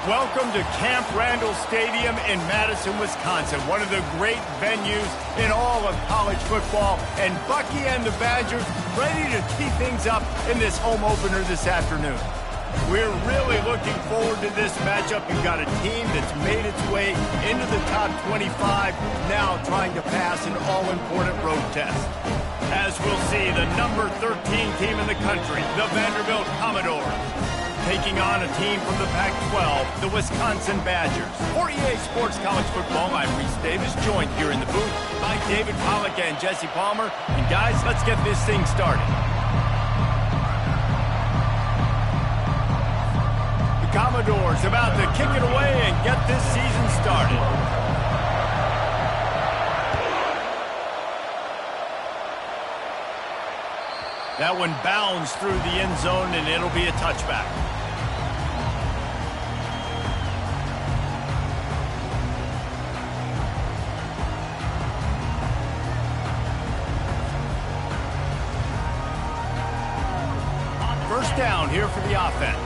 Welcome to Camp Randall Stadium in Madison, Wisconsin, one of the great venues in all of college football. And Bucky and the Badgers ready to tee things up in this home opener this afternoon. We're really looking forward to this matchup. You've got a team that's made its way into the top 25, now trying to pass an all-important road test. As we'll see, the number 13 team in the country, the Vanderbilt Commodores, taking on a team from the Pac-12, the Wisconsin Badgers. For EA Sports College Football, I'm Reese Davis, joined here in the booth by David Pollack and Jesse Palmer. And guys, let's get this thing started. The Commodores about to kick it away and get this season started. That one bounds through the end zone, and it'll be a touchback. First down here for the offense.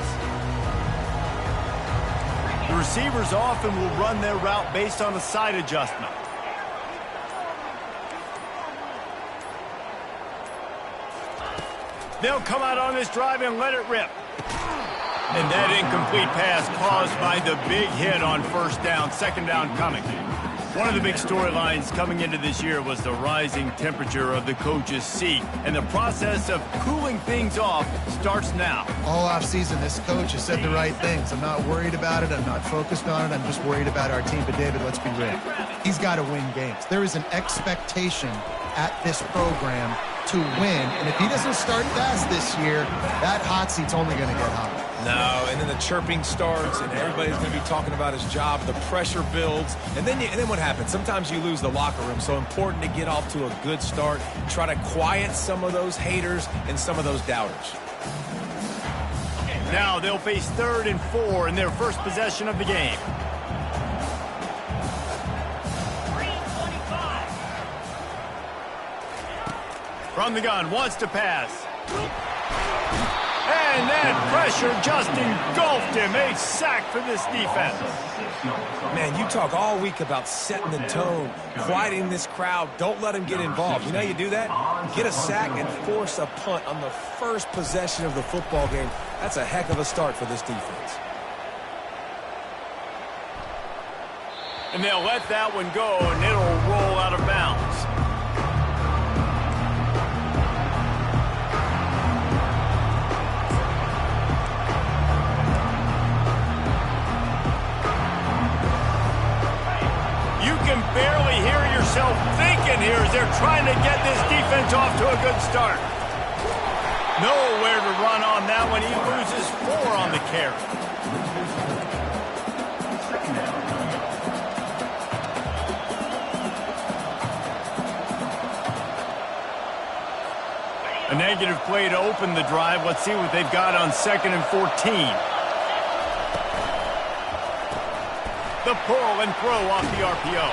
The receivers often will run their route based on a side adjustment. They'll come out on this drive and let it rip. And that incomplete pass caused by the big hit on first down, second down coming. One of the big storylines coming into this year was the rising temperature of the coach's seat. And the process of cooling things off starts now. All offseason, this coach has said the right things. I'm not worried about it. I'm not focused on it. I'm just worried about our team. But, David, let's be real. He's got to win games. There is an expectation at this program to win. And if he doesn't start fast this year, that hot seat's only going to get hotter. No, and then the chirping starts, and everybody's going to be talking about his job. The pressure builds, and then what happens? Sometimes you lose the locker room, so important to get off to a good start. Try to quiet some of those haters and some of those doubters. Now they'll face 3rd and 4 in their first possession of the game. From the gun, wants to pass. And that pressure just engulfed him. A sack for this defense. Man, you talk all week about setting the tone, quieting this crowd. Don't let them get involved. You know how you do that? Get a sack and force a punt on the first possession of the football game. That's a heck of a start for this defense. And they'll let that one go, and it'll roll out of bounds. Barely hear yourself thinking here as they're trying to get this defense off to a good start. Nowhere to run on that one. He loses 4 on the carry. A negative play to open the drive. Let's see what they've got on 2nd and 14. The pull and throw off the RPO.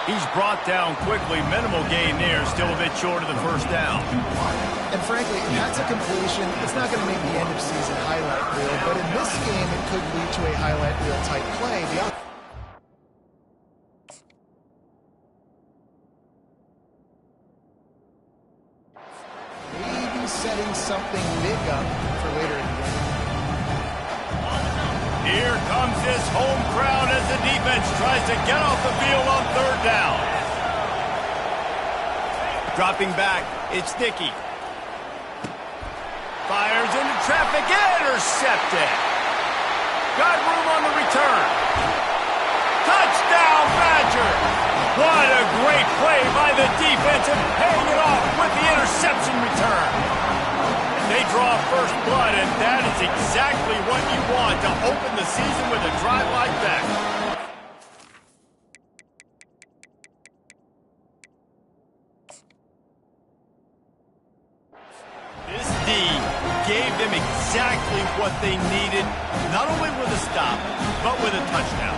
He's brought down quickly. Minimal gain there. Still a bit short of the first down. And frankly, if that's a completion, it's not going to make the end of season highlight reel. But in this game, it could lead to a highlight reel type play. Maybe setting something big up for later in the game. Here comes this home crowd as the defense tries to get off the field on 3rd down. Dropping back, it's Dickey. Fires into traffic, intercepted. Got room on the return. Touchdown, Badgers! What a great play by the defense and paying it off with the interception return. They draw first blood, and that is exactly what you want to open the season with a drive like that. This D gave them exactly what they needed, not only with a stop, but with a touchdown.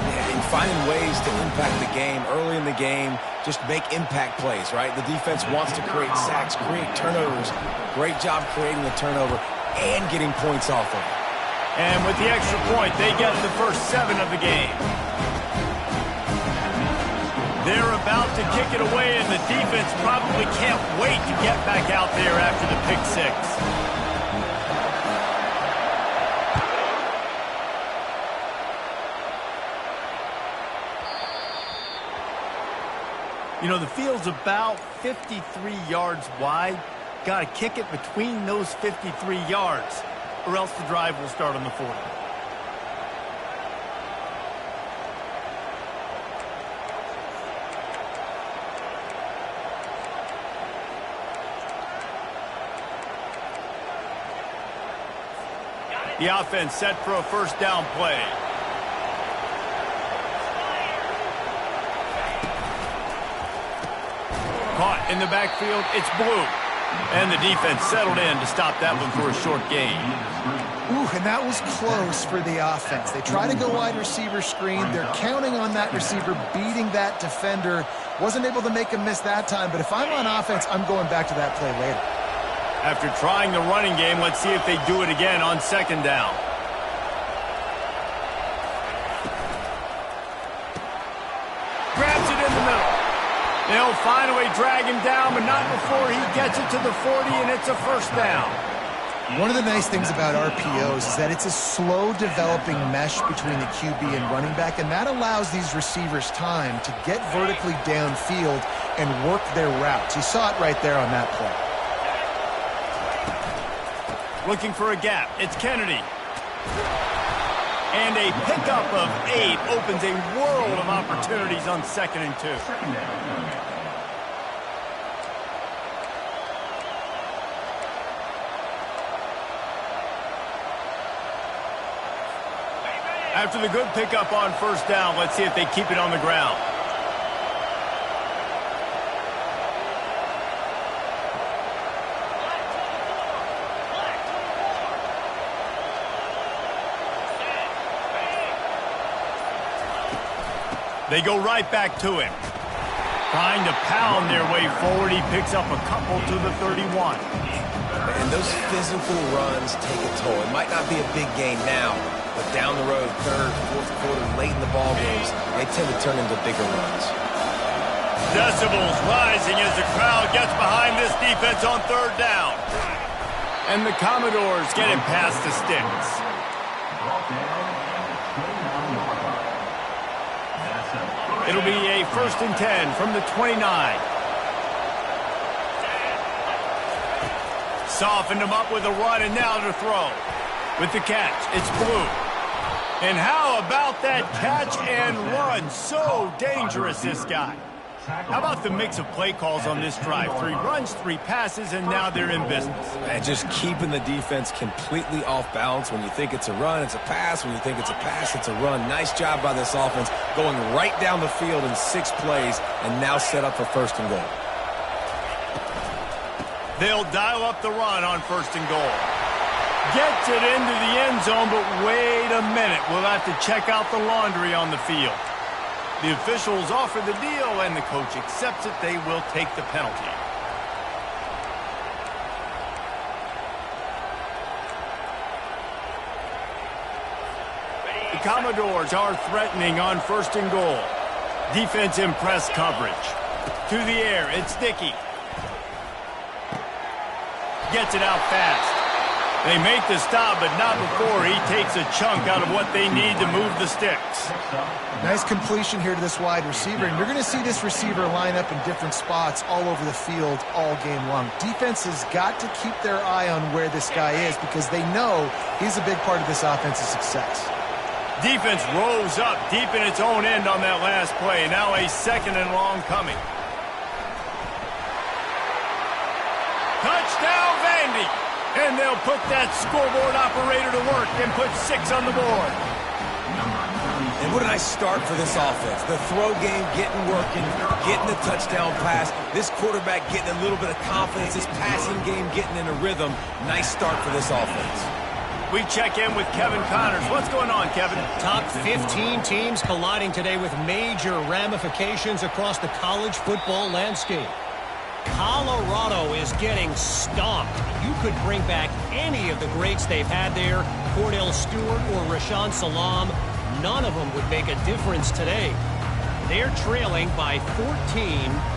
Yeah, and finding ways to impact the game early in the game, just make impact plays, right? The defense wants to create sacks, create turnovers. Great job creating the turnover and getting points off of it. And with the extra point, they get the first 7 of the game. They're about to kick it away, and the defense probably can't wait to get back out there after the pick 6. You know, the field's about 53 yards wide. Got to kick it between those 53 yards, or else the drive will start on the 40. The offense set for a first down play. Caught in the backfield, it's Blue. And the defense settled in to stop that one for a short gain. Ooh, and that was close for the offense. They try to go wide receiver screen. They're counting on that receiver beating that defender. Wasn't able to make a miss that time, but if I'm on offense, I'm going back to that play later. After trying the running game, let's see if they do it again on second down. Grabs it in the middle. They'll finally drag him down, but not before he gets it to the 40, and it's a first down. One of the nice things about RPOs is that it's a slow-developing mesh between the QB and running back, and that allows these receivers time to get vertically downfield and work their routes. You saw it right there on that play. Looking for a gap. It's Kennedy. And a pickup of 8 opens a world of opportunities on 2nd and 2. After the good pickup on first down, let's see if they keep it on the ground. They go right back to him. Trying to pound their way forward. He picks up a couple to the 31. And those physical runs take a toll. It might not be a big gain now, but down the road, 3rd, 4th quarter, late in the ball games, they tend to turn into bigger runs. Decibels rising as the crowd gets behind this defense on 3rd down. And the Commodores get it past the sticks. It'll be a 1st and 10 from the 29. Softened him up with a run, and now to throw. With the catch, it's Blue. And how about that catch and run? So dangerous, this guy. How about the mix of play calls on this drive? 3 runs, 3 passes, and now they're in business. And just keeping the defense completely off balance. When you think it's a run, it's a pass. When you think it's a pass, it's a run. Nice job by this offense going right down the field in 6 plays and now set up for 1st and goal. They'll dial up the run on 1st and goal. Gets it into the end zone, but wait a minute. We'll have to check out the laundry on the field. The officials offer the deal, and the coach accepts it. They will take the penalty. The Commodores are threatening on 1st and goal. Defense in press coverage. To the air, it's Dickey. Gets it out fast. They make the stop, but not before he takes a chunk out of what they need to move the sticks. Nice completion here to this wide receiver, and you're going to see this receiver line up in different spots all over the field all game long. Defense has got to keep their eye on where this guy is because they know he's a big part of this offense's success. Defense rose up deep in its own end on that last play. Now a 2nd and long coming. Touchdown, Vandy! And they'll put that scoreboard operator to work and put 6 on the board. And what a nice start for this offense. The throw game getting working, getting the touchdown pass. This quarterback getting a little bit of confidence. This passing game getting in a rhythm. Nice start for this offense. We check in with Kevin Connors. What's going on, Kevin? Top 15 teams colliding today with major ramifications across the college football landscape. Colorado is getting stomped. You could bring back any of the greats they've had there, Cordell Stewart or Rashaan Salaam. None of them would make a difference today. They're trailing by 14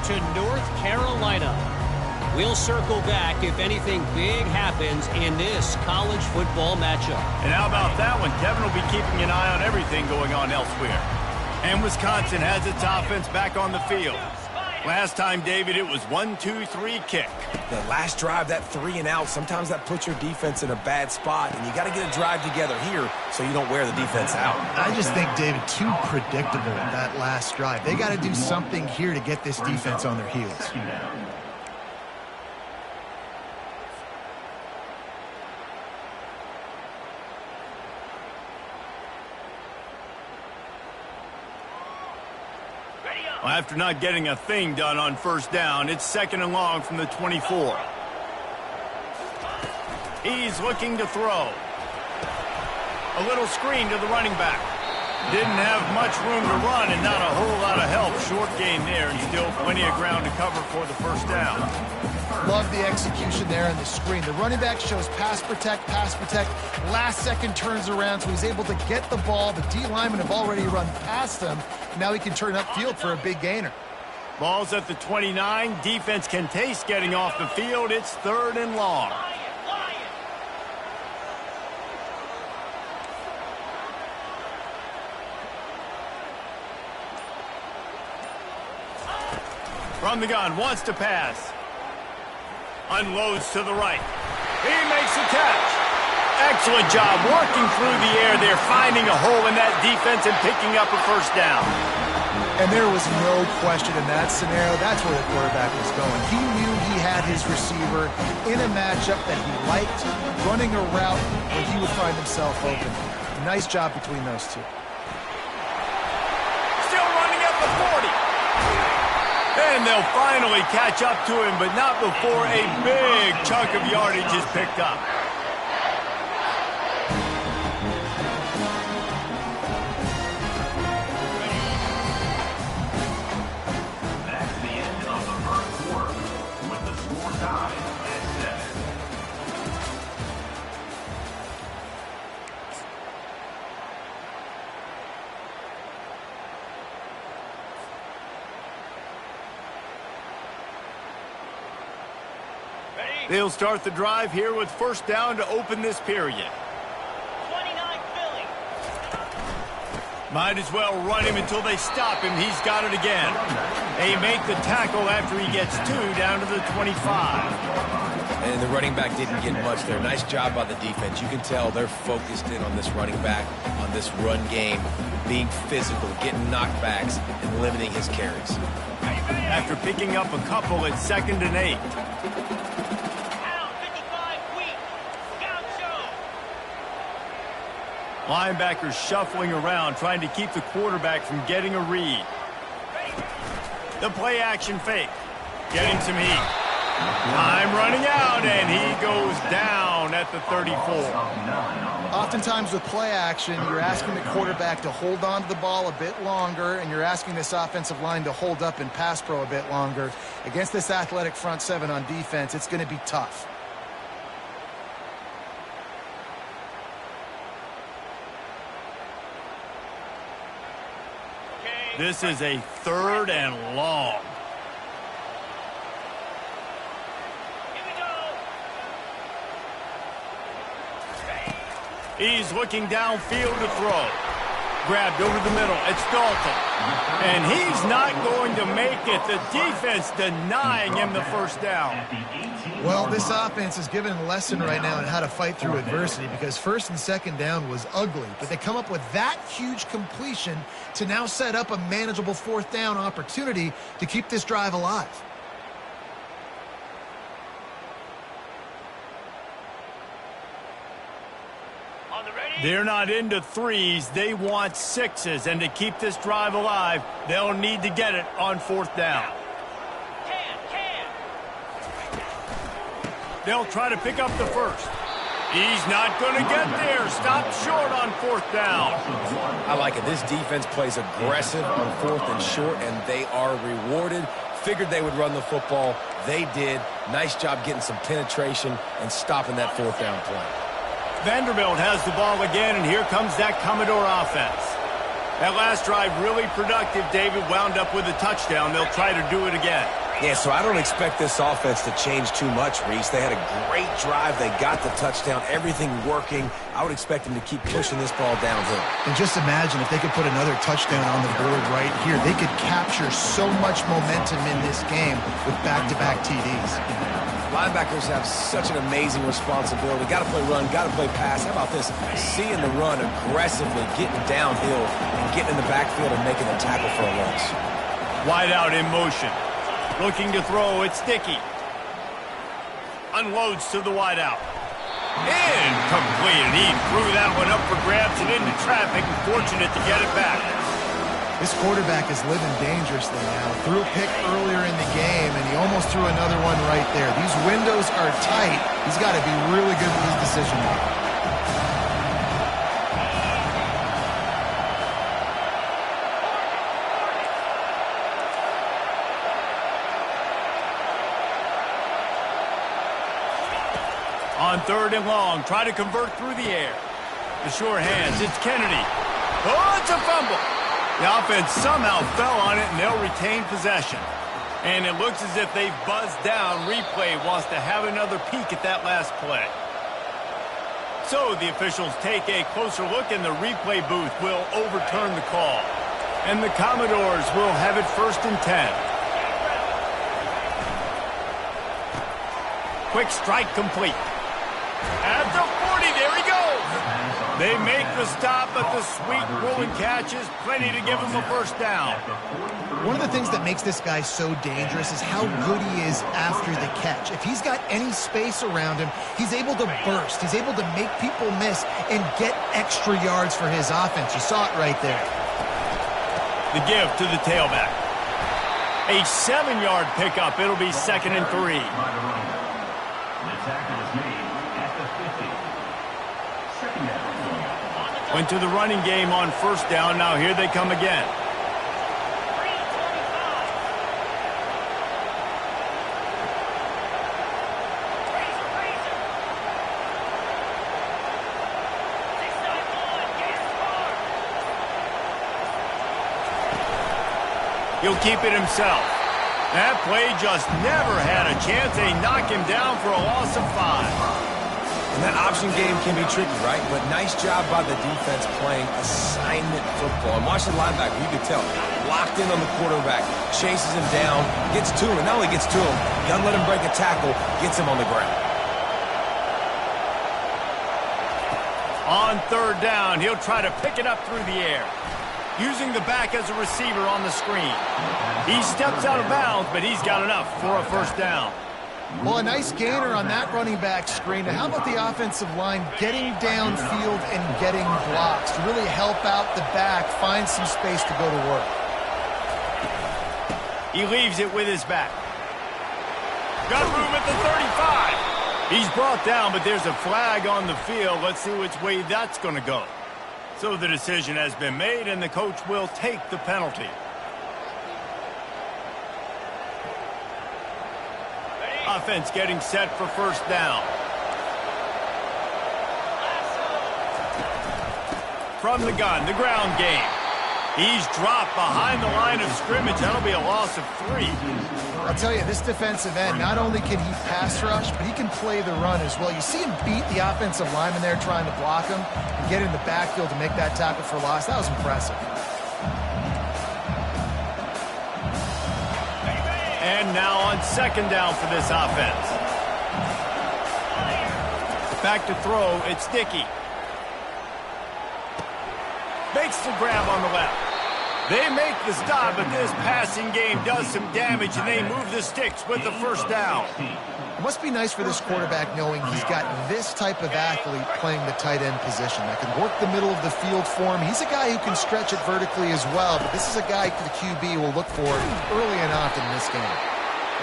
to North Carolina. We'll circle back if anything big happens in this college football matchup. And how about that one? Kevin will be keeping an eye on everything going on elsewhere. And Wisconsin has its offense back on the field. Last time, David, it was 1-2-3 kick. The last drive, that 3 and out, sometimes that puts your defense in a bad spot, and you got to get a drive together here so you don't wear the defense out. I just think, David, too predictable that last drive. They got to do something here to get this defense on their heels. After not getting a thing done on first down, it's 2nd and long from the 24. He's looking to throw. A little screen to the running back. Didn't have much room to run and not a whole lot of help. Short gain there and still plenty of ground to cover for the first down. Love the execution there in the screen. The running back shows pass protect, last second turns around, so he's able to get the ball. The D linemen have already run past him. Now he can turn upfield for a big gainer. Ball's at the 29. Defense can taste getting off the field. It's 3rd and long. From the gun, wants to pass. Unloads to the right. He makes a catch. Excellent job working through the air there, finding a hole in that defense and picking up a first down. And there was no question in that scenario. That's where the quarterback was going. He knew he had his receiver in a matchup that he liked, running a route where he would find himself open. Nice job between those two. Still running at the 40. And they'll finally catch up to him, but not before a big chunk of yardage is picked up. That's the end of the first quarter, with the score tied at 7. They'll start the drive here with first down to open this period. 29 Philly. Might as well run him until they stop him. He's got it again. They make the tackle after he gets 2 down to the 25. And the running back didn't get much there. Nice job by the defense. You can tell they're focused in on this running back, on this run game, being physical, getting knockbacks, and limiting his carries. After picking up a couple, it's 2nd and 8. Linebackers shuffling around, trying to keep the quarterback from getting a read. The play action fake. Getting some heat. Time running out, and he goes down at the 34. Oftentimes with play action, you're asking the quarterback to hold on to the ball a bit longer, and you're asking this offensive line to hold up in pass pro a bit longer. Against this athletic front seven on defense, it's going to be tough. This is a 3rd and long. He's looking downfield to throw. Grabbed over the middle. It's Dalton. And he's not going to make it. The defense denying him the first down. Well, this offense is given a lesson right now on how to fight through adversity, because 1st and 2nd down was ugly, but they come up with that huge completion to now set up a manageable 4th down opportunity to keep this drive alive. They're not into 3s. They want 6s. And to keep this drive alive, they'll need to get it on 4th down. They'll try to pick up the first. He's not going to get there. Stopped short on 4th down. I like it. This defense plays aggressive on 4th and short, and they are rewarded. Figured they would run the football. They did. Nice job getting some penetration and stopping that fourth down play. Vanderbilt has the ball again, and here comes that Commodore offense. That last drive really productive. David wound up with a touchdown. They'll try to do it again. Yeah, so I don't expect this offense to change too much, Reese. They had a great drive. They got the touchdown. Everything working. I would expect them to keep pushing this ball downhill. And just imagine if they could put another touchdown on the board right here. They could capture so much momentum in this game with back-to-back TDs. Linebackers have such an amazing responsibility. Got to play run, got to play pass. How about this? Seeing the run aggressively, getting downhill, and getting in the backfield and making a tackle for a loss. Wide out in motion. Looking to throw, it's Dickey. Unloads to the wide out. Incomplete, and he threw that one up for grabs and into traffic, and fortunate to get it back. This quarterback is living dangerously now. Threw a pick earlier in the game, and he almost threw another one right there. These windows are tight. He's got to be really good with his decision making. On 3rd and long, try to convert through the air. The sure hands, it's Kennedy. Oh, it's a fumble. The offense somehow fell on it, and they'll retain possession. And it looks as if they've buzzed down. Replay wants to have another peek at that last play. So the officials take a closer look, and the replay booth will overturn the call. And the Commodores will have it 1st and 10. Quick strike complete. At the 40, there he goes. They make the stop, but the sweet rolling catch is plenty to give him a 1st down. One of the things that makes this guy so dangerous is how good he is after the catch. If he's got any space around him, he's able to burst. He's able to make people miss and get extra yards for his offense. You saw it right there. The give to the tailback. A 7-yard pickup. It'll be 2nd and 3. Went to the running game on 1st down. Now here they come again. He'll keep it himself. That play just never had a chance. They knock him down for a loss of 5. And that option game can be tricky, right? But nice job by the defense playing assignment football. And watch the linebacker, you can tell. Locked in on the quarterback, chases him down, gets to him. And not only gets to him, doesn't let him break a tackle, gets him on the ground. On 3rd down, he'll try to pick it up through the air. Using the back as a receiver on the screen. He steps out of bounds, but he's got enough for a 1st down. Well, a nice gainer on that running back screen. And how about the offensive line getting downfield and getting blocks to really help out the back, find some space to go to work? He leaves it with his back. Got room at the 35. He's brought down, but there's a flag on the field. Let's see which way that's going to go. So the decision has been made, and the coach will take the penalty. Offense getting set for 1st down. From the gun, the ground game. He's dropped behind the line of scrimmage. That'll be a loss of 3. I'll tell you, this defensive end, not only can he pass rush, but he can play the run as well. You see him beat the offensive lineman there trying to block him and get in the backfield to make that tackle for loss. That was impressive. And now on 2nd down for this offense. Back to throw, it's Dickey. Makes the grab on the left. They make the stop, but this passing game does some damage, and they move the sticks with the 1st down. It must be nice for this quarterback knowing he's got this type of athlete playing the tight end position that can work the middle of the field for him. He's a guy who can stretch it vertically as well, but this is a guy the QB will look for early and often in this game.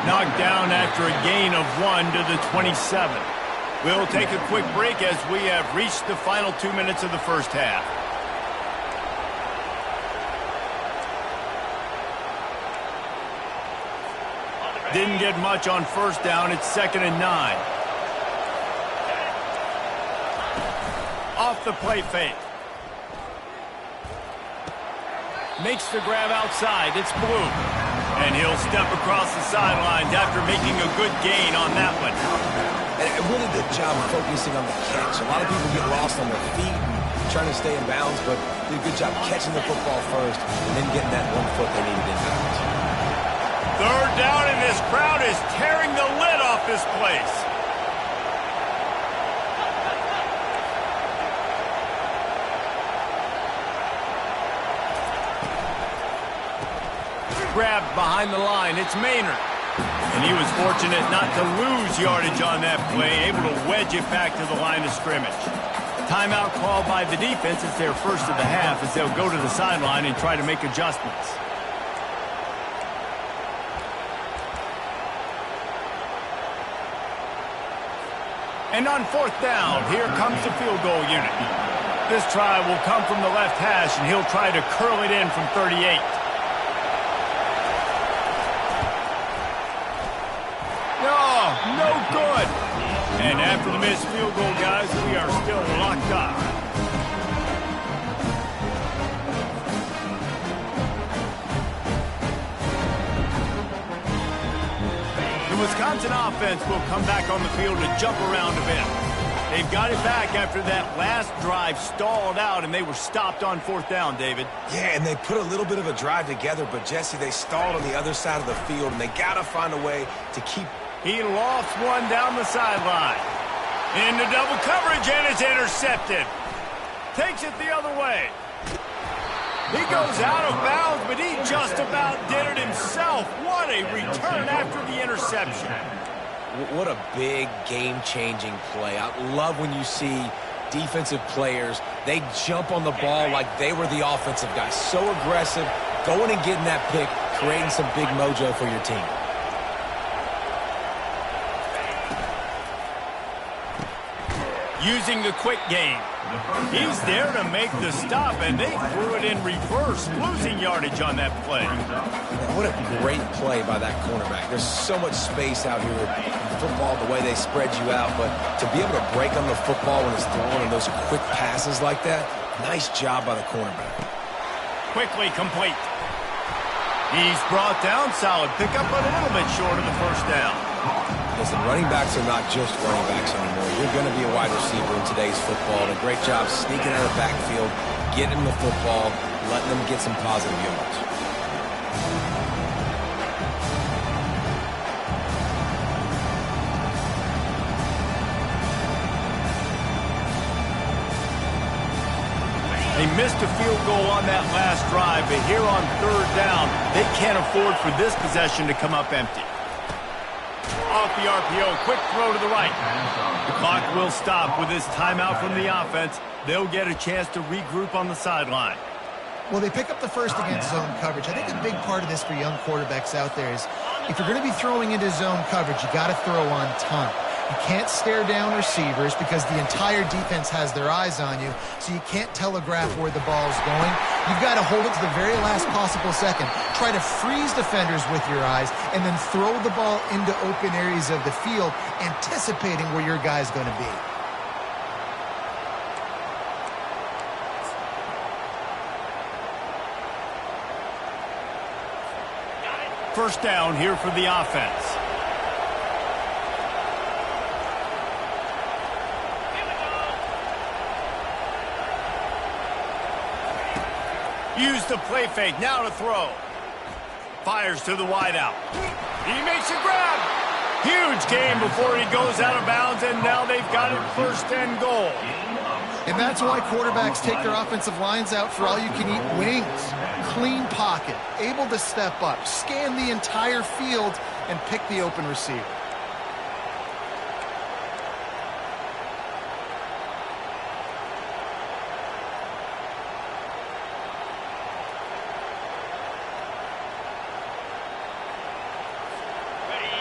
Knocked down after a gain of 1 to the 27. We'll take a quick break as we have reached the final 2 minutes of the 1st half. Didn't get much on first down. It's 2nd and 9. Off the play fake. Makes the grab outside. It's Blue. And he'll step across the sidelines after making a good gain on that one. And a really good job of focusing on the catch. A lot of people get lost on their feet and trying to stay in bounds, but did a good job catching the football first and then getting that 1 foot they needed in bounds. 3rd down, and this crowd is tearing the lid off this place. Grabbed behind the line. It's Maynard. And he was fortunate not to lose yardage on that play, able to wedge it back to the line of scrimmage. Timeout called by the defense. It's their first of the half as they'll go to the sideline and try to make adjustments. And on 4th down, here comes the field goal unit. This try will come from the left hash, and he'll try to curl it in from 38. No good. And after the missed field goal, guys, we are still locked up. The Wisconsin offense will come back on the field to jump around a bit. They've got it back after that last drive stalled out, and they were stopped on 4th down, David. Yeah, and they put a little bit of a drive together, but, Jesse, they stalled on the other side of the field, and they got to find a way to keep. He lofts one down the sideline. Into double coverage, and it's intercepted. Takes it the other way. He goes out of bounds, but he just about did it himself. What a return after the interception. What a big game-changing play. I love when you see defensive players, they jump on the ball like they were the offensive guys. So aggressive, going and getting that pick, creating some big mojo for your team. Using the quick game. He's there to make the stop, and they threw it in reverse, losing yardage on that play. What a great play by that cornerback. There's so much space out here in football, the way they spread you out, but to be able to break on the football when it's thrown and those quick passes like that, nice job by the cornerback. Quickly complete. He's brought down solid. Pick up a little bit short of the 1st down. Listen, running backs are not just running backs anymore. You're going to be a wide receiver in today's football. And a great job sneaking out of the backfield, getting them the football, letting them get some positive yards. They missed a field goal on that last drive, but here on 3rd down, they can't afford for this possession to come up empty. Off the RPO, quick throw to the right. The clock will stop with this timeout from the offense. They'll get a chance to regroup on the sideline. Well, they pick up the first against zone coverage. I think a big part of this for young quarterbacks out there is if you're going to be throwing into zone coverage, you got to throw on time. You can't stare down receivers because the entire defense has their eyes on you, so you can't telegraph where the ball's going. You've got to hold it to the very last possible second. Try to freeze defenders with your eyes and then throw the ball into open areas of the field, anticipating where your guy's going to be. First down here for the offense. Use the play fake, now to throw. Fires to the wideout. He makes a grab. Huge game before he goes out of bounds, and now they've got it 1st and goal. And that's why quarterbacks take their offensive lines out for all-you-can-eat wings. Clean pocket, able to step up, scan the entire field, and pick the open receiver.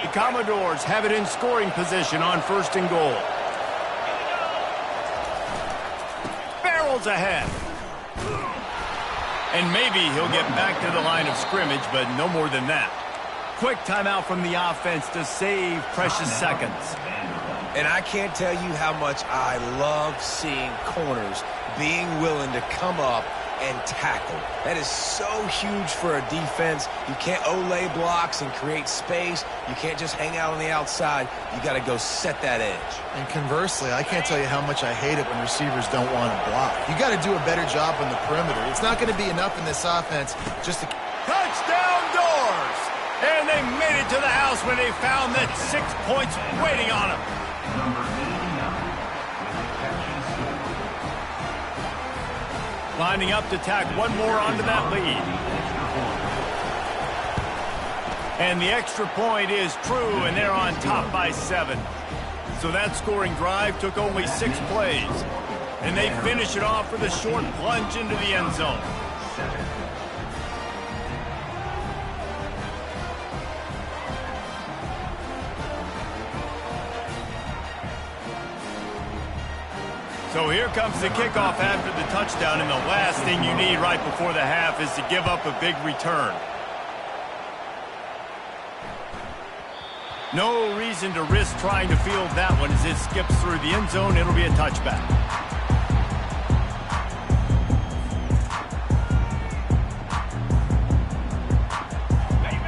The Commodores have it in scoring position on 1st and goal. Barrels ahead. And maybe he'll get back to the line of scrimmage, but no more than that. quick timeout from the offense to save precious seconds. And I can't tell you how much I love seeing corners being willing to come up and tackle. That is so huge for a defense. You can't olay blocks and create space. You can't just hang out on the outside. You got to go set that edge. And conversely, I can't tell you how much I hate it when receivers don't want to block. You got to do a better job on the perimeter. It's not going to be enough in this offense just to... Touchdown Doors! And they made it to the house when they found that 6 points waiting on them. Number 89 with the catch and score. Lining up to tack one more onto that lead. And the extra point is true, and they're on top by 7. So that scoring drive took only 6 plays. And they finish it off with a short plunge into the end zone. So here comes the kickoff after the touchdown, and the last thing you need right before the half is to give up a big return. No reason to risk trying to field that one as it skips through the end zone. It'll be a touchback.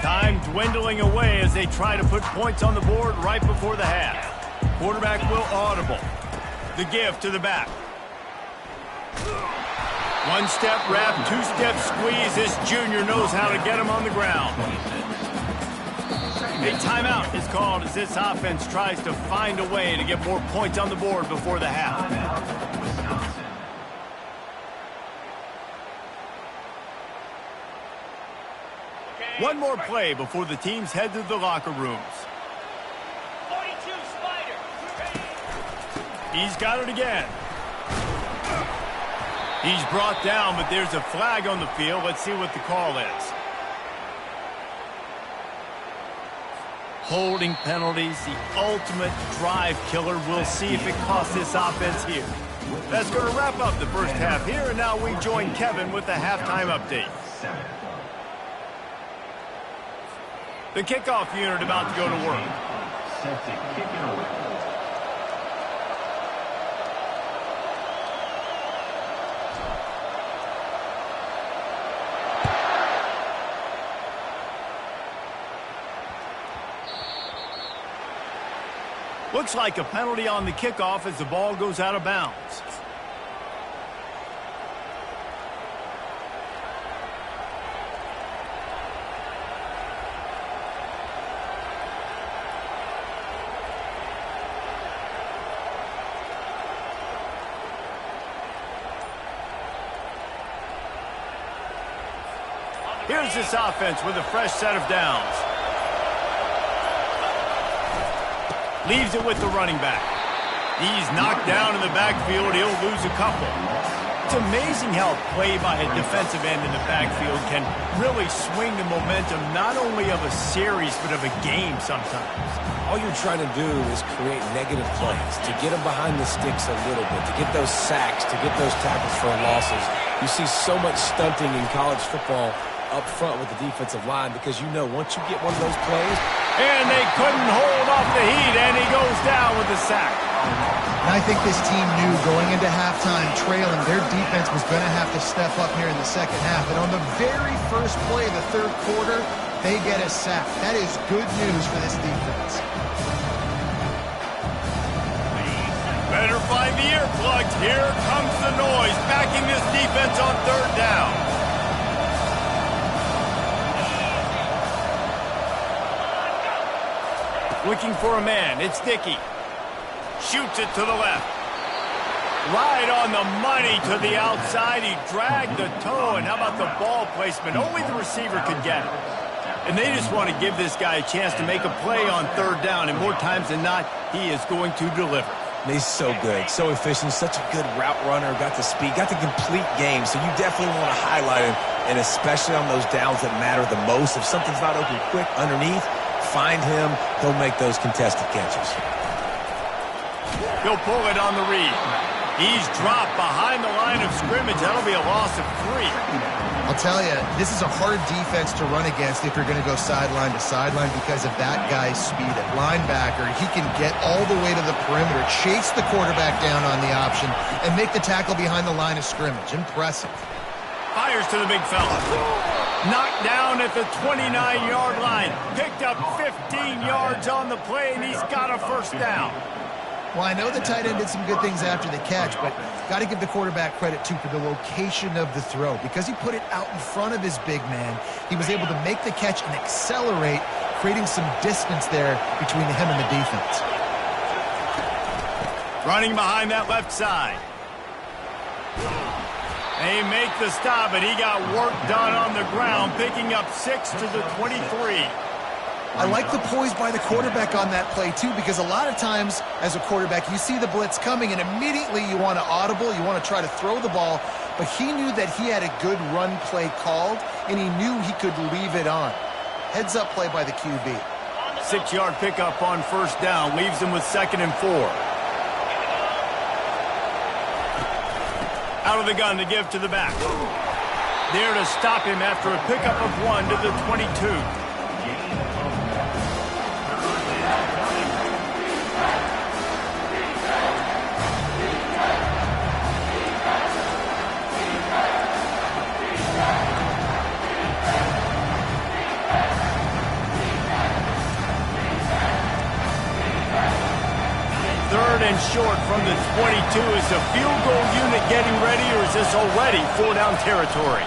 Time dwindling away as they try to put points on the board right before the half. Quarterback will audible. The give to the back. One step wrap, 2-step squeeze. This junior knows how to get him on the ground. A timeout is called as this offense tries to find a way to get more points on the board before the half. One more play before the teams head to the locker rooms. He's got it again. He's brought down, but there's a flag on the field. Let's see what the call is. Holding penalties, the ultimate drive killer. We'll see if it costs this offense here. That's going to wrap up the first half here, and now we join Kevin with the halftime update. The kickoff unit about to go to work. Set to kick it away. Looks like a penalty on the kickoff as the ball goes out of bounds. Here's this offense with a fresh set of downs. Leaves it with the running back. He's knocked down in the backfield. He'll lose a couple. It's amazing how play by a defensive end in the backfield can really swing the momentum not only of a series but of a game sometimes. All you're trying to do is create negative plays, to get them behind the sticks a little bit, to get those sacks, to get those tackles for losses. You see so much stunting in college football up front with the defensive line because you know once you get one of those plays. And they couldn't hold off the heat, and he goes down with the sack. And I think this team knew going into halftime trailing, their defense was going to have to step up here in the second half. And on the very first play of the third quarter, they get a sack. That is good news for this defense. Better find the earplugs. Here comes the noise, backing this defense on third down. Looking for a man. It's Dickey. Shoots it to the left. Right on the money to the outside. He dragged the toe. And how about the ball placement? Only the receiver could get it. And they just want to give this guy a chance to make a play on third down. And more times than not, he is going to deliver. He's so good, so efficient, such a good route runner, got the speed, got the complete game. So you definitely want to highlight him, and especially on those downs that matter the most. If something's not open quick underneath, find him. He'll make those contested catches. He'll pull it on the read. He's dropped behind the line of scrimmage. That'll be a loss of 3. I'll tell you, this is a hard defense to run against if you're going to go sideline to sideline because of that guy's speed at linebacker. He can get all the way to the perimeter, chase the quarterback down on the option, and make the tackle behind the line of scrimmage. Impressive. Fires to the big fella. Knocked down at the 29-yard line. Picked up 15 yards on the play, and he's got a first down. Well, I know the tight end did some good things after the catch, but got to give the quarterback credit, too, for the location of the throw. Because he put it out in front of his big man, he was able to make the catch and accelerate, creating some distance there between him and the defense. Running behind that left side. They make the stop, but he got work done on the ground, picking up 6 to the 23. I like the poise by the quarterback on that play, too, because a lot of times as a quarterback, you see the blitz coming, and immediately you want to audible, you want to try to throw the ball, but he knew that he had a good run play called, and he knew he could leave it on. Heads-up play by the QB. 6-yard pickup on first down, leaves him with 2nd and 4. Out of the gun to give to the back. There to stop him after a pickup of 1 to the 22. Third and short from the 22. Is the field goal unit getting ready, or is this already 4-down territory?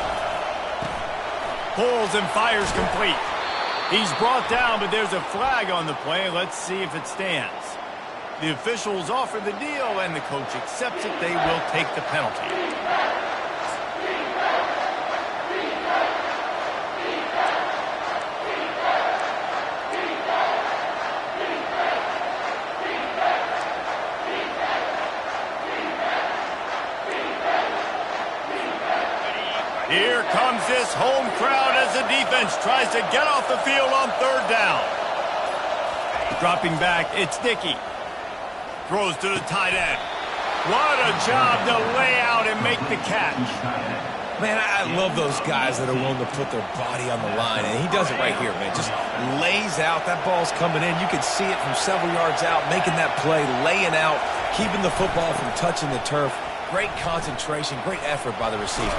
Pulls and fires complete. He's brought down, but there's a flag on the play. Let's see if it stands. The officials offer the deal, and the coach accepts it. They will take the penalty. Here comes this home crowd as the defense tries to get off the field on 3rd down. Dropping back, it's Dickey. Throws to the tight end. What a job to lay out and make the catch. Man, I love those guys that are willing to put their body on the line, and he does it right here, man. Just lays out. That ball's coming in. You can see it from several yards out, making that play, laying out, keeping the football from touching the turf. Great concentration, great effort by the receiver.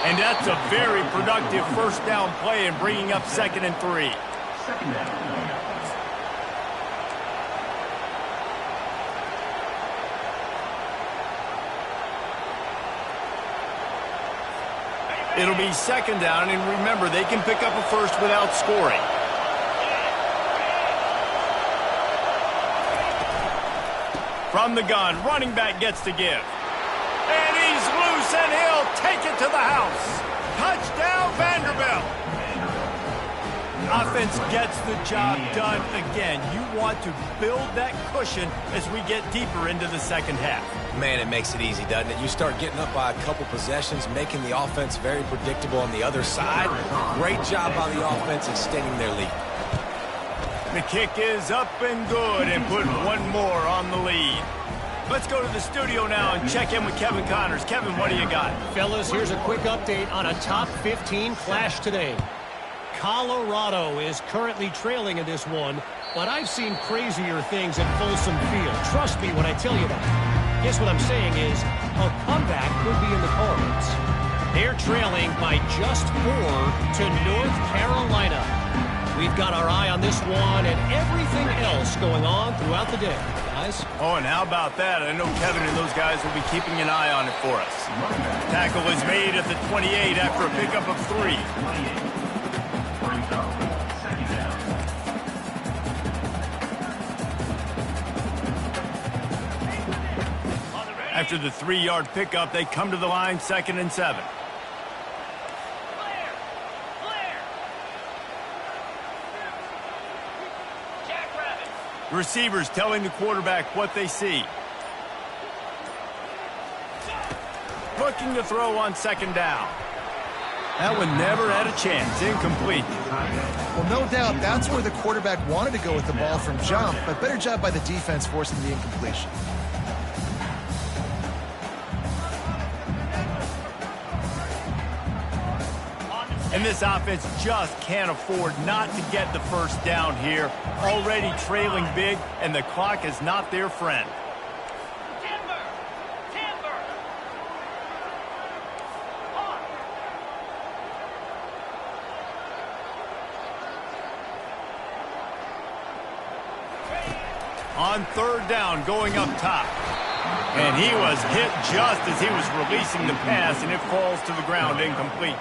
And that's a very productive first down play and bringing up 2nd and 3. It'll be 2nd down, and remember, they can pick up a first without scoring. From the gun, running back gets to give. And he's loose, and he'll take it to the house. Touchdown, Vanderbilt. Offense gets the job done again. You want to build that cushion as we get deeper into the second half. Man, it makes it easy, doesn't it? You start getting up by a couple possessions, making the offense very predictable on the other side. Great job by the offense extending their lead. The kick is up and good, and put one more on the lead. Let's go to the studio now and check in with Kevin Connors. Kevin, what do you got? Fellas, here's a quick update on a top 15 clash today. Colorado is currently trailing in this one, but I've seen crazier things at Folsom Field. Trust me when I tell you that. Guess what I'm saying is a comeback could be in the cards. They're trailing by just 4 to North Carolina. We've got our eye on this one and everything else going on throughout the day. Guys? Oh, and how about that? I know Kevin and those guys will be keeping an eye on it for us. Tackle is made at the 28 after a pickup of 3. After the 3-yard pickup, they come to the line, 2nd and 7. Receivers telling the quarterback what they see. Looking to throw on 2nd down. That one never had a chance. Incomplete. Well, no doubt that's where the quarterback wanted to go with the ball from jump, but better job by the defense forcing the incompletion. And this offense just can't afford not to get the first down here. Already trailing big, and the clock is not their friend. On third down, going up top. And he was hit just as he was releasing the pass, and it falls to the ground incomplete.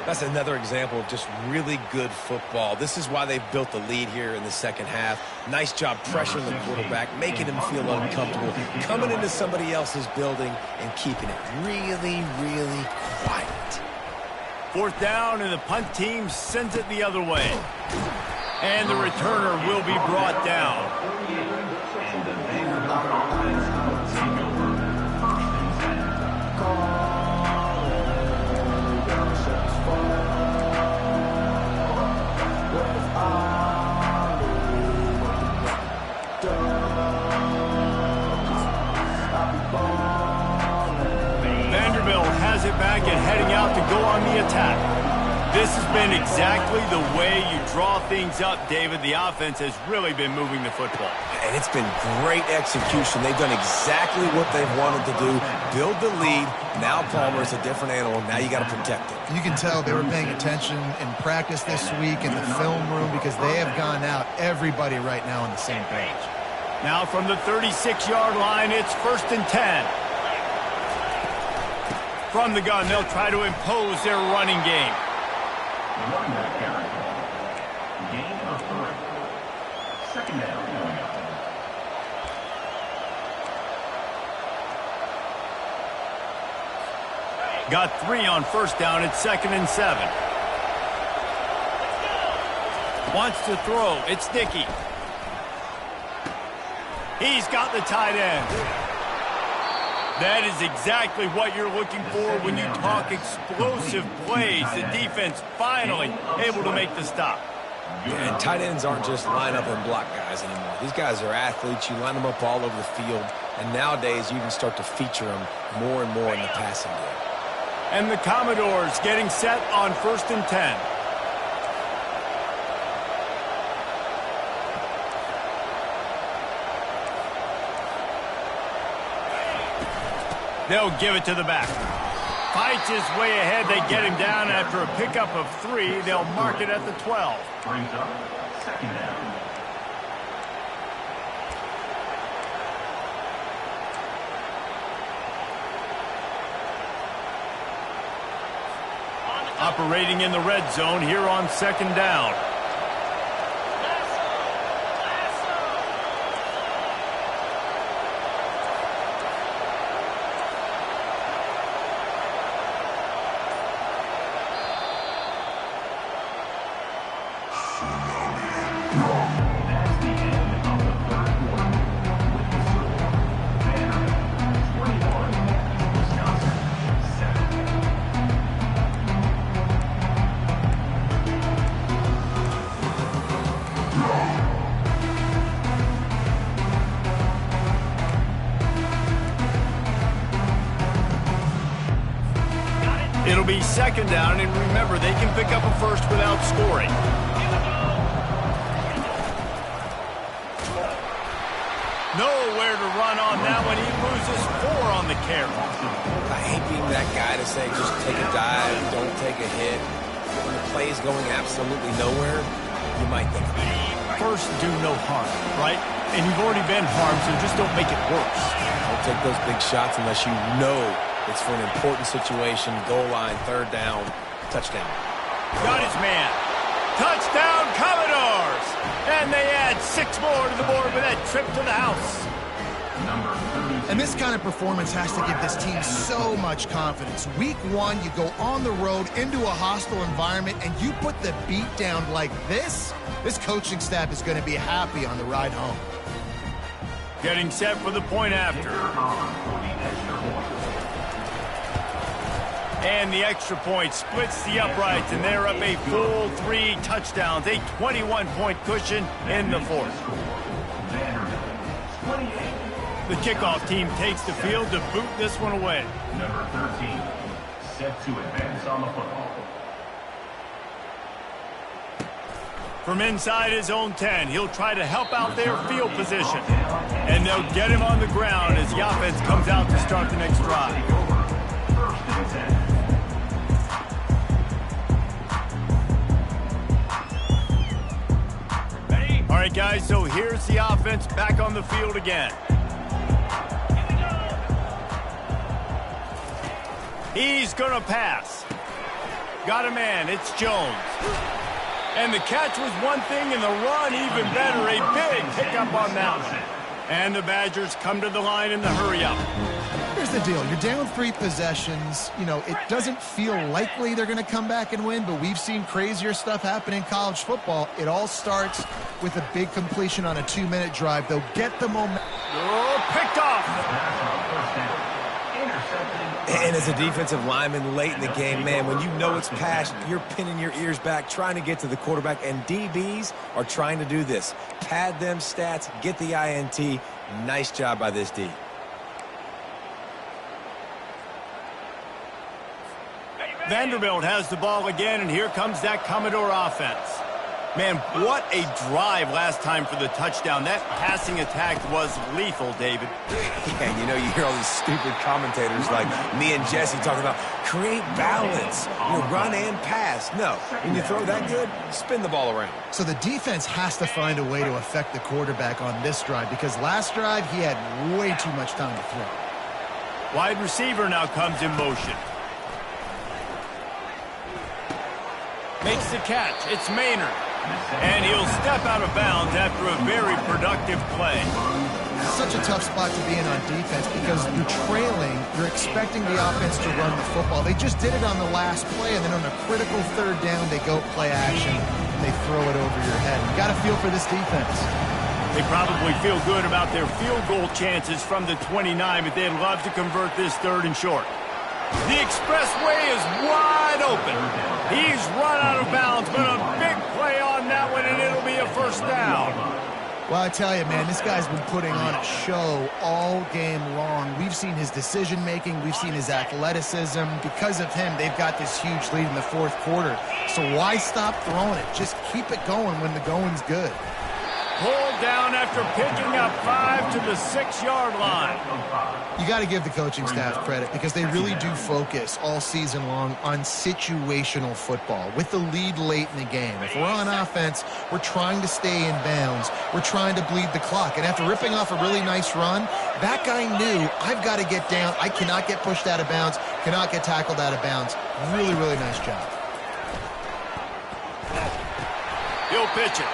That's another example of just really good football. This is why they've built the lead here in the second half. Nice job pressuring the quarterback, making him feel uncomfortable, coming into somebody else's building and keeping it really, really quiet. Fourth down, and the punt team sends it the other way. And the returner will be brought down. Vanderbilt has it back and heading out to go on the attack. This has been exactly the way you draw things up, David. The offense has really been moving the football. And it's been great execution. They've done exactly what they've wanted to do. Build the lead. Now Palmer's a different animal. Now you got to protect it. You can tell they were paying attention in practice this week in the film room because they have gone out, everybody right now on the same page. Now from the 36-yard line, it's 1st and 10. From the gun, they'll try to impose their running game. Running back carry. Gain of 3. Second down. Got 3 on first down. It's 2nd and 7. Wants to throw. It's Dickey. He's got the tight end. That is exactly what you're looking for when you talk explosive plays. The defense finally able to make the stop. Yeah, and tight ends aren't just line up and block guys anymore. These guys are athletes. You line them up all over the field. And nowadays, you even start to feature them more and more in the passing game. And the Commodores getting set on 1st and 10. They'll give it to the back. Fights his way ahead. They get him down after a pickup of 3. They'll mark it at the 12. Brings up 2nd down. Operating in the red zone here on 2nd down. It'll be 2nd down, and remember, they can pick up a first without scoring. Nowhere to run on that one. He loses 4 on the carry. I hate being that guy to say just take a dive, don't take a hit. When the play is going absolutely nowhere, you might think about it. First, do no harm, right? And you've already been harmed, so just don't make it worse. Don't take those big shots unless you know it's for an important situation, goal line, 3rd down, touchdown. Got his man. Touchdown, Commodores! And they add 6 more to the board with that trip to the house. And this kind of performance has to give this team so much confidence. Week 1, you go on the road into a hostile environment, and you put the beat down like this. This coaching staff is going to be happy on the ride home. Getting set for the point after. And the extra point splits the uprights, and they're up a full 3 touchdowns, a 21-point cushion in the 4th. The kickoff team takes the field to boot this one away. Number 13, set to advance on the football. From inside his own 10, he'll try to help out their field position. And they'll get him on the ground as the offense comes out to start the next drive. All right, guys, so here's the offense back on the field again. He's going to pass. Got a man. It's Jones. And the catch was one thing, and the run even better. A big pickup on that one. And the Badgers come to the line in the hurry-up. Here's the deal. You're down 3 possessions. You know, it doesn't feel likely they're going to come back and win, but we've seen crazier stuff happen in college football. It all starts with a big completion on a 2-minute drive. They'll get the momentum. Oh, picked off. And as a defensive lineman late in the game, man, when you know it's passed, you're pinning your ears back, trying to get to the quarterback, and DBs are trying to do this. Pad them stats, get the INT. Nice job by this D. Vanderbilt has the ball again, and here comes that Commodore offense. Man, what a drive last time for the touchdown. That passing attack was lethal, David. Yeah, you know, you hear all these stupid commentators like me and Jesse talking about create balance, you know, run and pass. No, when you throw that good, spin the ball around. So the defense has to find a way to affect the quarterback on this drive because last drive he had way too much time to throw. Wide receiver now comes in motion. Makes the catch. It's Maynard. And he'll step out of bounds after a very productive play. Such a tough spot to be in on defense because you're trailing. You're expecting the offense to run the football. They just did it on the last play, and then on a critical 3rd down, they go play action, and they throw it over your head. You got to feel for this defense. They probably feel good about their field goal chances from the 29, but they'd love to convert this 3rd and short. The expressway is wide open. He's run out of bounds, but a big play on that one, and it'll be a 1st down. Well, I tell you, man, this guy's been putting on a show all game long. We've seen his decision-making. We've seen his athleticism. Because of him, they've got this huge lead in the 4th quarter. So why stop throwing it? Just keep it going when the going's good. Pulled down after picking up 5 to the 6-yard line. You got to give the coaching staff credit because they really do focus all season long on situational football with the lead late in the game. If we're on offense, we're trying to stay in bounds. We're trying to bleed the clock. And after ripping off a really nice run, that guy knew, I've got to get down. I cannot get pushed out of bounds, cannot get tackled out of bounds. Really, really nice job. He'll pitch it.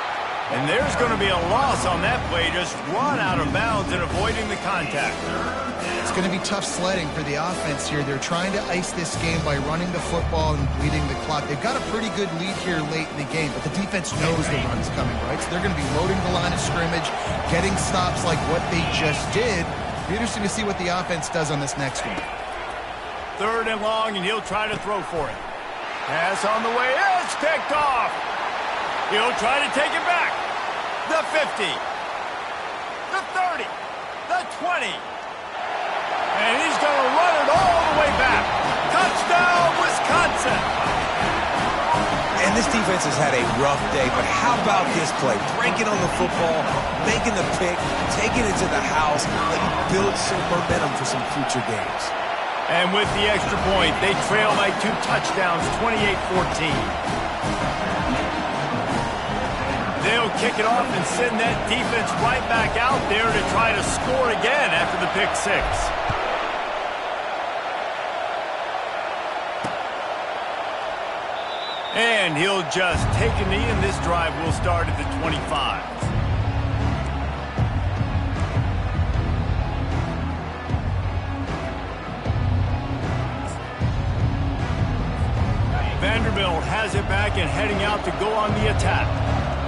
And there's going to be a loss on that play, just run out of bounds and avoiding the contact. It's going to be tough sledding for the offense here. They're trying to ice this game by running the football and bleeding the clock. They've got a pretty good lead here late in the game, but the defense knows the run's coming, right? So they're going to be loading the line of scrimmage, getting stops like what they just did. It'll be interesting to see what the offense does on this next one. 3rd and long, and he'll try to throw for it. Pass on the way. It's picked off. He'll try to take it back. The 50. The 30. The 20. And he's going to run it all the way back. Touchdown, Wisconsin. And this defense has had a rough day, but how about this play? Breaking on the football, making the pick, taking it to the house, and build some momentum for some future games. And with the extra point, they trail by 2 touchdowns, 28-14. They'll kick it off and send that defense right back out there to try to score again after the pick 6. And he'll just take a knee, and this drive will start at the 25. Vanderbilt has it back and heading out to go on the attack.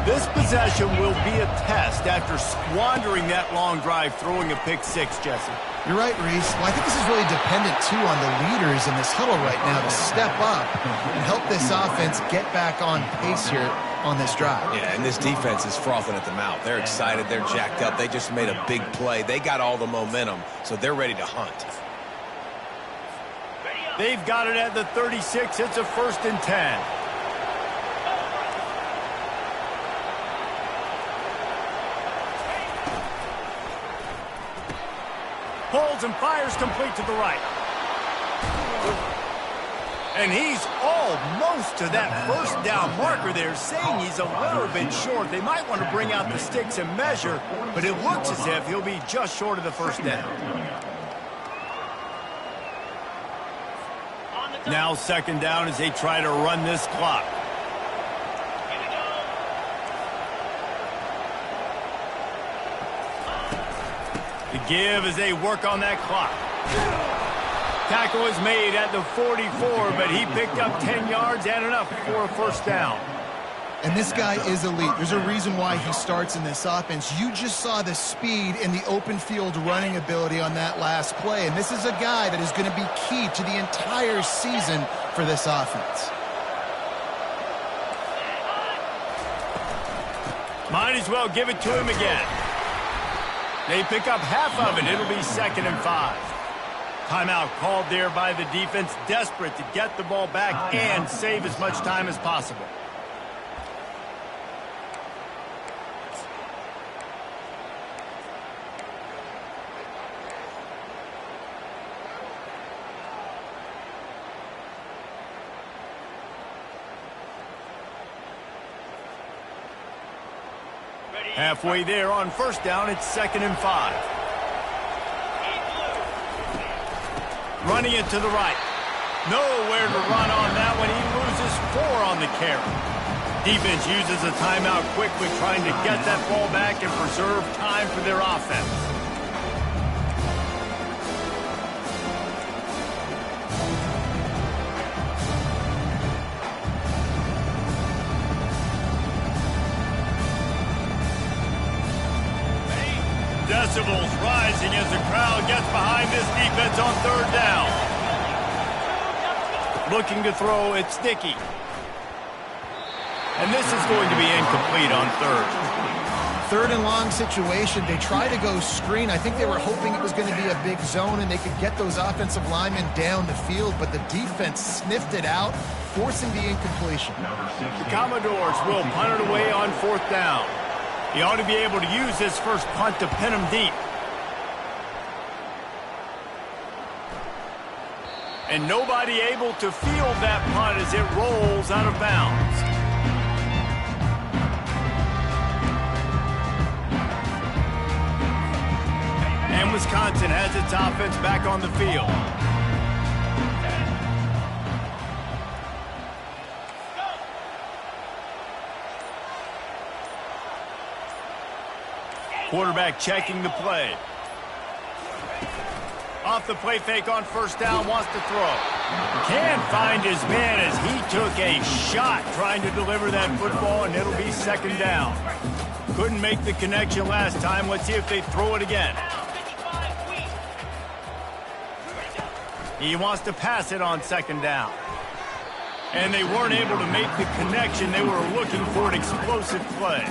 This possession will be a test after squandering that long drive, throwing a pick 6, Jesse. You're right, Reese. Well, I think this is really dependent, too, on the leaders in this huddle right now to step up and help this offense get back on pace here on this drive. Yeah, and this defense is frothing at the mouth. They're excited. They're jacked up. They just made a big play. They got all the momentum, so they're ready to hunt. They've got it at the 36. It's a 1st and 10. Pulls and fires complete to the right. And he's almost to that first down marker there, saying he's a little bit short. They might want to bring out the sticks and measure, but it looks as if he'll be just short of the first down. Now second down as they try to run this clock. The give as they work on that clock. Tackle is made at the 44, but he picked up 10 yards and enough for a first down. And this guy is elite. There's a reason why he starts in this offense. You just saw the speed and the open field running ability on that last play. And this is a guy that is going to be key to the entire season for this offense. Might as well give it to him again. They pick up half of it. It'll be 2nd and 5. Timeout called there by the defense, desperate to get the ball back and save as much time as possible. Halfway there on first down, it's 2nd and 5. Running it to the right. Nowhere to run on that one. He loses 4 on the carry. Defense uses a timeout quickly, trying to get that ball back and preserve time for their offense. Decibels rising as the crowd gets behind this defense on third down. Looking to throw, it's Dickey. And this is going to be incomplete on third. Third and long situation. They try to go screen. I think they were hoping it was going to be a big zone and they could get those offensive linemen down the field, but the defense sniffed it out, forcing the incompletion. The Commodores will punt it away on 4th down. He ought to be able to use this first punt to pin him deep. And nobody able to field that punt as it rolls out of bounds. And Wisconsin has its offense back on the field. Quarterback checking the play. Off the play fake on first down, wants to throw. Can't find his man as he took a shot trying to deliver that football, and it'll be 2nd down. Couldn't make the connection last time. Let's see if they throw it again. He wants to pass it on 2nd down. And they weren't able to make the connection. They were looking for an explosive play.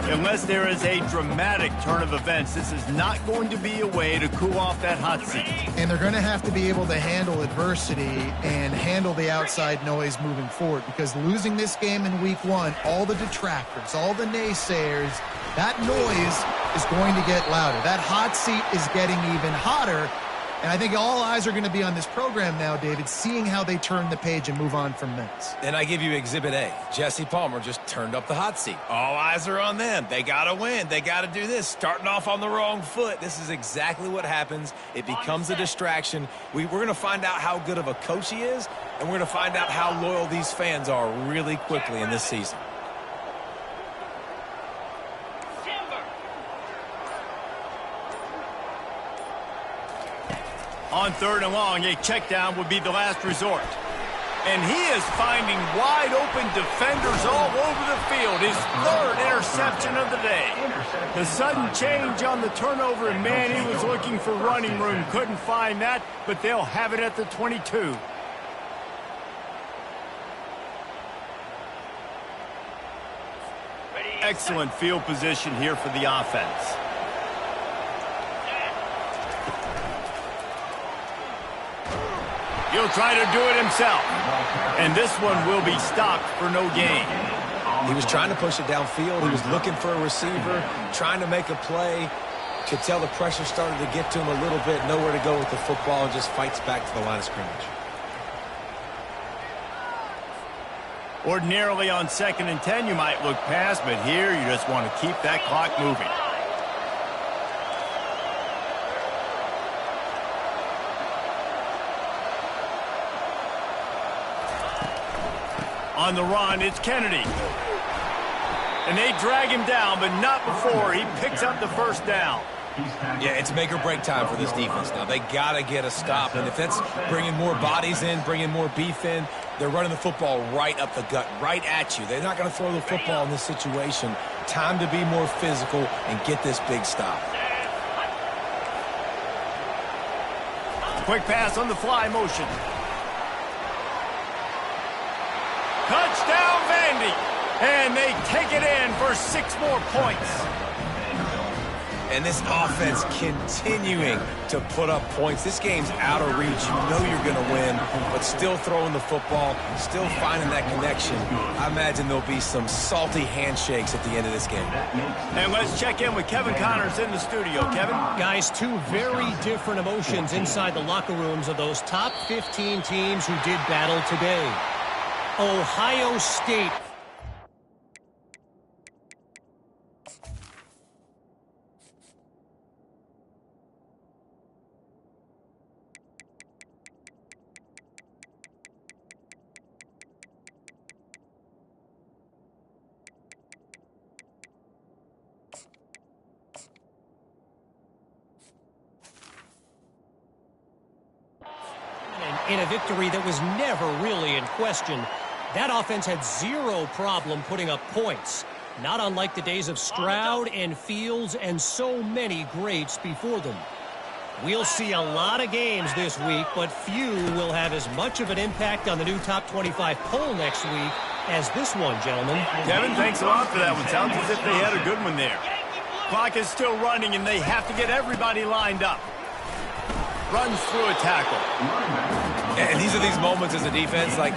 Unless there is a dramatic turn of events, this is not going to be a way to cool off that hot seat. And they're going to have to be able to handle adversity and handle the outside noise moving forward, because losing this game in week 1, all the detractors, all the naysayers, that noise is going to get louder. That hot seat is getting even hotter. And I think all eyes are going to be on this program now, David, seeing how they turn the page and move on from this. And I give you Exhibit A. Jesse Palmer just turned up the hot seat. All eyes are on them. They got to win. They got to do this. Starting off on the wrong foot. This is exactly what happens. It becomes a distraction. We're going to find out how good of a coach he is, and we're going to find out how loyal these fans are really quickly in this season. On 3rd and long, a check down would be the last resort. And he is finding wide open defenders all over the field. His 3rd interception of the day. The sudden change on the turnover, and man, he was looking for running room. Couldn't find that, but they'll have it at the 22. Excellent field position here for the offense. He'll try to do it himself. And this one will be stopped for no gain. He was trying to push it downfield. He was looking for a receiver, trying to make a play. Could tell the pressure started to get to him a little bit, nowhere to go with the football, and just fights back to the line of scrimmage. Ordinarily on 2nd and 10, you might look past, but here you just want to keep that clock moving. On the run, it's Kennedy. And they drag him down, but not before he picks up the first down. Yeah, it's make or break time for this defense now. They got to get a stop, and if that's bringing more bodies in, bringing more beef in, they're running the football right up the gut, right at you. They're not going to throw the football in this situation. Time to be more physical and get this big stop. Quick pass on the fly motion. Touchdown, Vandy. And they take it in for 6 more points. And this offense continuing to put up points. This game's out of reach. You know you're going to win, but still throwing the football, still finding that connection. I imagine there'll be some salty handshakes at the end of this game. And let's check in with Kevin Connors in the studio. Kevin? Guys, 2 very different emotions inside the locker rooms of those top 15 teams who did battle today. Ohio State. In a victory that was never really in question, that offense had 0 problem putting up points. Not unlike the days of Stroud and Fields and so many greats before them. We'll see a lot of games this week, but few will have as much of an impact on the new top 25 poll next week as this one, gentlemen. Kevin, thanks a lot for that one. Sounds as if they had a good one there. Clock is still running, and they have to get everybody lined up. Runs through a tackle. And these are these moments as a defense, like,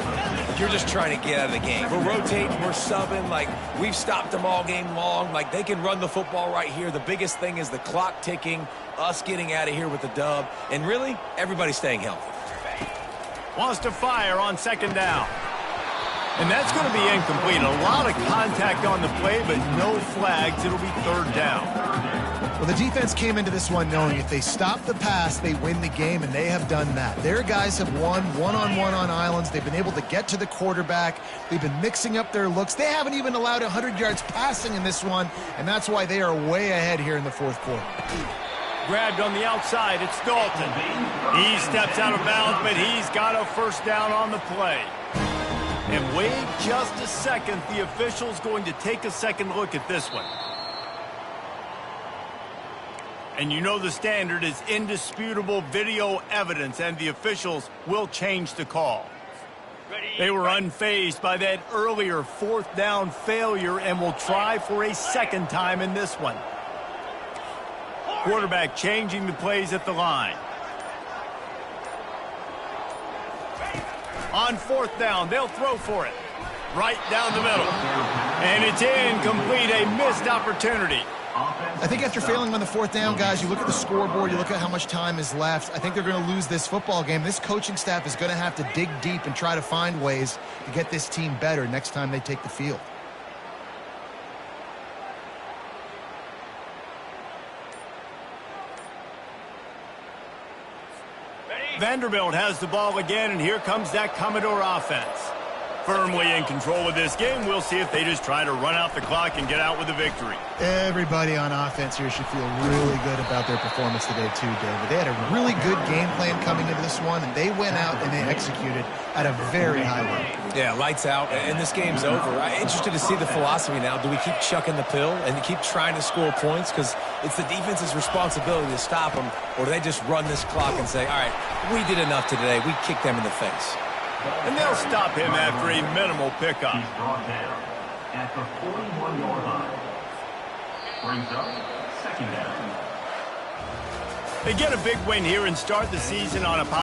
you're just trying to get out of the game. We're rotating, we're subbing, like, we've stopped them all game long. Like, they can run the football right here. The biggest thing is the clock ticking, us getting out of here with the dub, and really, everybody staying healthy. Wants to fire on 2nd down. And that's going to be incomplete. A lot of contact on the play, but no flags. It'll be 3rd down. Well, the defense came into this one knowing if they stop the pass, they win the game, and they have done that. Their guys have won one-on-one on islands. They've been able to get to the quarterback. They've been mixing up their looks. They haven't even allowed 100 yards passing in this one, and that's why they are way ahead here in the 4th quarter. Grabbed on the outside, it's Dalton. He steps out of bounds, but he's got a 1st down on the play. And wait just a second, the official's going to take a second look at this one. And you know the standard is indisputable video evidence, and the officials will change the call. They were unfazed by that earlier 4th down failure and will try for a 2nd time in this one. Quarterback changing the plays at the line. On 4th down, they'll throw for it. Right down the middle. And it's incomplete, a missed opportunity. I think after failing on the 4th down, guys, you look at the scoreboard, you look at how much time is left. I think they're going to lose this football game. This coaching staff is going to have to dig deep and try to find ways to get this team better next time they take the field. Vanderbilt has the ball again, and here comes that Commodore offense. Firmly in control of this game. We'll see if they just try to run out the clock and get out with a victory. Everybody on offense here should feel really good about their performance today too, David. They had a really good game plan coming into this one, and they went out and they executed at a very high level. Yeah, lights out, and this game's over. I'm interested to see the philosophy now. Do we keep chucking the pill and keep trying to score points? Because it's the defense's responsibility to stop them, or do they just run this clock and say, all right, we did enough today. We kicked them in the face. And they'll stop him after a minimal pickup. He's brought down at the 41-yard line. Brings up 2nd down. They get a big win here and start the season on a